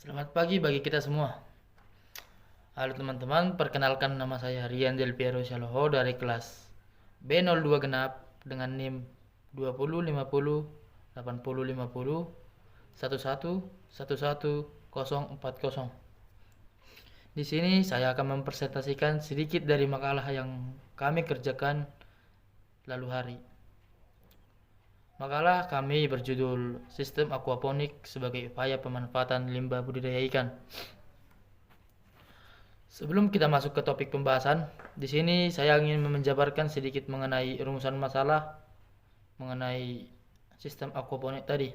Selamat pagi bagi kita semua. Halo teman-teman, perkenalkan nama saya Rian Del Piero Shaloho dari kelas B02 genap dengan NIM 20508050111140. Di sini saya akan mempresentasikan sedikit dari makalah yang kami kerjakan lalu hari. Makalah kami berjudul Sistem Aquaponik sebagai upaya pemanfaatan limbah budidaya ikan. Sebelum kita masuk ke topik pembahasan, di sini saya ingin menjabarkan sedikit mengenai rumusan masalah mengenai sistem aquaponik tadi.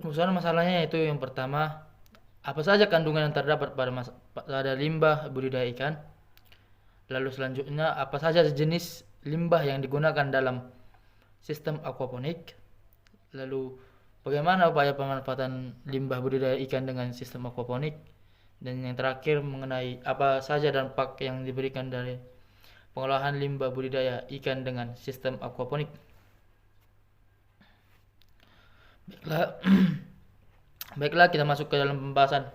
Rumusan masalahnya yaitu yang pertama, apa saja kandungan yang terdapat pada limbah budidaya ikan. Lalu selanjutnya, apa saja jenis limbah yang digunakan dalam sistem aquaponik. Lalu bagaimana upaya pemanfaatan limbah budidaya ikan dengan sistem aquaponik. Dan yang terakhir mengenai apa saja dampak yang diberikan dari pengolahan limbah budidaya ikan dengan sistem aquaponik. Baiklah, kita masuk ke dalam pembahasan.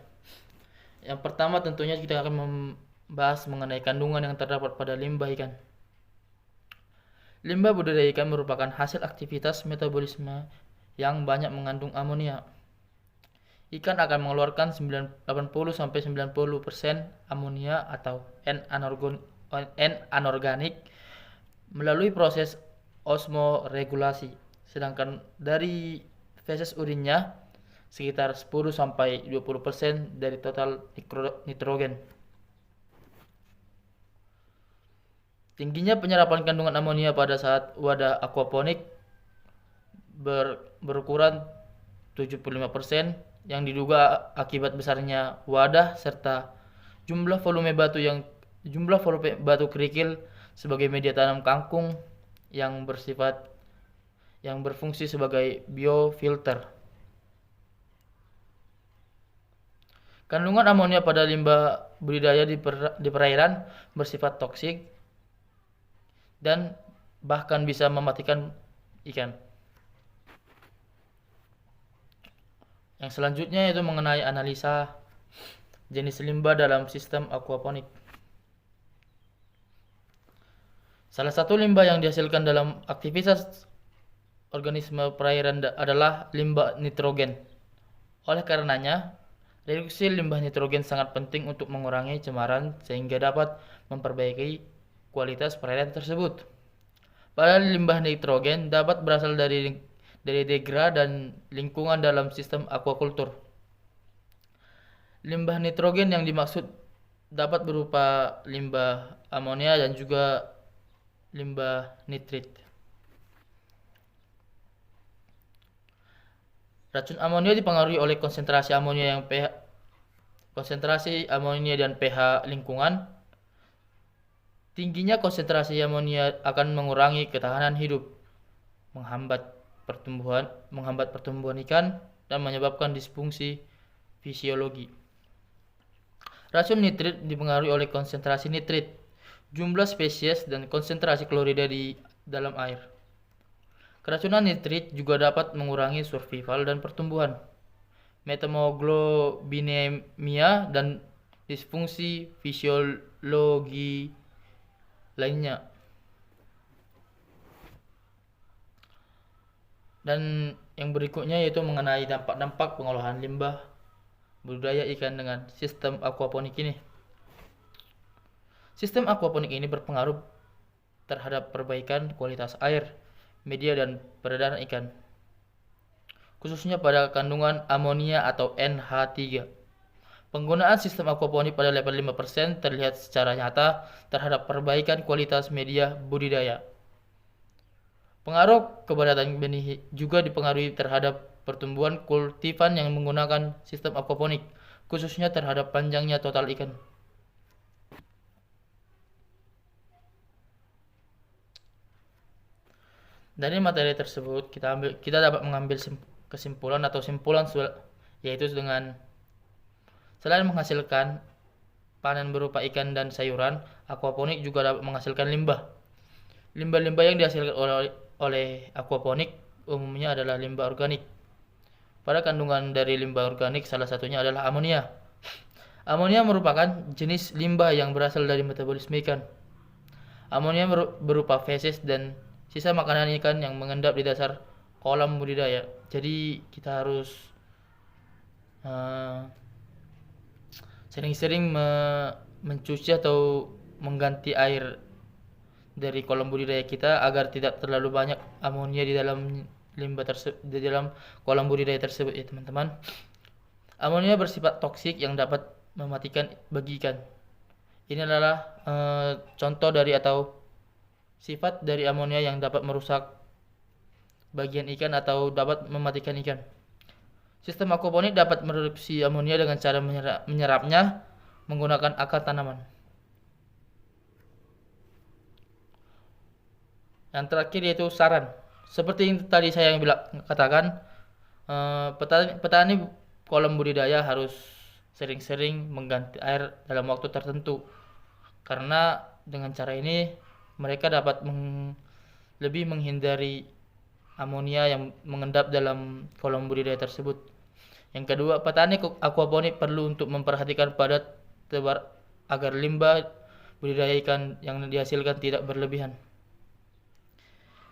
Yang pertama tentunya kita akan membahas mengenai kandungan yang terdapat pada limbah ikan. Limbah budidaya ikan merupakan hasil aktivitas metabolisme yang banyak mengandung amonia. Ikan akan mengeluarkan 80-90% amonia atau N-anorganik melalui proses osmoregulasi, sedangkan dari feses urinnya sekitar 10-20% dari total nitrogen. Tingginya penyerapan kandungan amonia pada saat wadah aquaponik berukuran 75% yang diduga akibat besarnya wadah serta jumlah volume batu kerikil sebagai media tanam kangkung yang berfungsi sebagai biofilter. Kandungan amonia pada limbah budidaya di perairan bersifat toksik dan bahkan bisa mematikan ikan. Yang selanjutnya yaitu mengenai analisa jenis limbah dalam sistem aquaponik. Salah satu limbah yang dihasilkan dalam aktivitas organisme perairan adalah limbah nitrogen. Oleh karenanya, reduksi limbah nitrogen sangat penting untuk mengurangi cemaran sehingga dapat memperbaiki kualitas perairan tersebut. Padahal limbah nitrogen dapat berasal dari degrad dan lingkungan dalam sistem aquakultur. Limbah nitrogen yang dimaksud dapat berupa limbah amonia dan juga limbah nitrit. Racun amonia dipengaruhi oleh konsentrasi amonia dan pH lingkungan. Tingginya konsentrasi amonia akan mengurangi ketahanan hidup, menghambat pertumbuhan ikan dan menyebabkan disfungsi fisiologi. Racun nitrit dipengaruhi oleh konsentrasi nitrit, jumlah spesies dan konsentrasi klorida di dalam air. Keracunan nitrit juga dapat mengurangi survival dan pertumbuhan, metamoglobinemia dan disfungsi fisiologi lainnya. Dan yang berikutnya yaitu mengenai dampak-dampak pengolahan limbah budidaya ikan dengan sistem aquaponik ini. Sistem aquaponik ini berpengaruh terhadap perbaikan kualitas air, media dan peredaran ikan, khususnya pada kandungan amonia atau NH3. Penggunaan sistem aquaponik pada level 5% terlihat secara nyata terhadap perbaikan kualitas media budidaya. Pengaruh keberadaan benih juga dipengaruhi terhadap pertumbuhan kultifan yang menggunakan sistem aquaponik, khususnya terhadap panjangnya total ikan. Dari materi tersebut kita dapat mengambil kesimpulan yaitu dengan selain menghasilkan panen berupa ikan dan sayuran, aquaponik juga dapat menghasilkan limbah. Limbah-limbah yang dihasilkan oleh aquaponik umumnya adalah limbah organik. pada kandungan dari limbah organik salah satunya adalah amonia. Amonia merupakan jenis limbah yang berasal dari metabolisme ikan. Amonia berupa feses dan sisa makanan ikan yang mengendap di dasar kolam budidaya. Jadi kita harus uh, sering-sering mencuci atau mengganti air dari kolam budidaya kita agar tidak terlalu banyak amonia di dalam limbah tersebut, di dalam kolam budidaya tersebut ya teman-teman. Amonia bersifat toksik yang dapat mematikan bagi ikan. Ini adalah contoh dari atau sifat dari amonia yang dapat merusak bagian ikan atau dapat mematikan ikan. Sistem aquaponik dapat mereduksi amonia dengan cara menyerapnya menggunakan akar tanaman. Yang terakhir yaitu saran. Seperti yang tadi saya katakan, petani kolam budidaya harus sering-sering mengganti air dalam waktu tertentu. Karena dengan cara ini mereka dapat lebih menghindari amonia yang mengendap dalam kolam budidaya tersebut. Yang kedua, petani aquaponik perlu untuk memperhatikan padat tebar agar limbah budidaya ikan yang dihasilkan tidak berlebihan.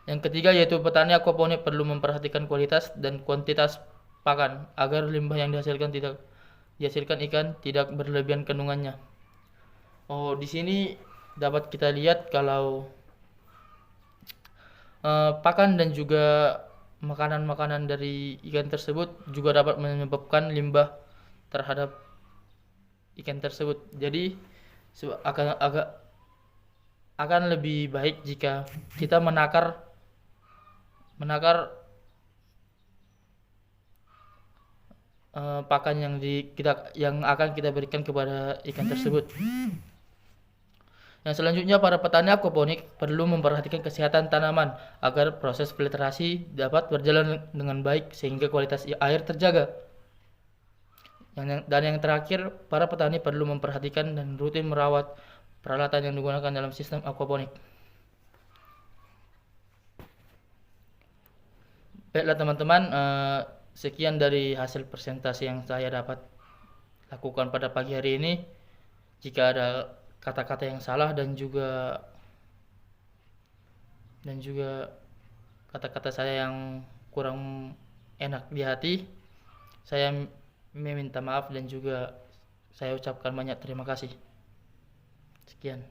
Yang ketiga yaitu petani aquaponik perlu memperhatikan kualitas dan kuantitas pakan agar limbah yang dihasilkan ikan tidak berlebihan kandungannya. Oh, di sini dapat kita lihat kalau pakan dan juga makanan-makanan dari ikan tersebut juga dapat menyebabkan limbah terhadap ikan tersebut. Jadi akan lebih baik jika kita menakar pakan yang akan kita berikan kepada ikan tersebut. Yang selanjutnya, para petani aquaponik perlu memperhatikan kesehatan tanaman agar proses filtrasi dapat berjalan dengan baik sehingga kualitas air terjaga. Dan yang terakhir, para petani perlu memperhatikan dan rutin merawat peralatan yang digunakan dalam sistem aquaponik. Baiklah teman-teman, sekian dari hasil presentasi yang saya dapat lakukan pada pagi hari ini. Jika ada kata-kata yang salah dan juga kata-kata saya yang kurang enak di hati, saya meminta maaf dan juga saya ucapkan banyak terima kasih. Sekian.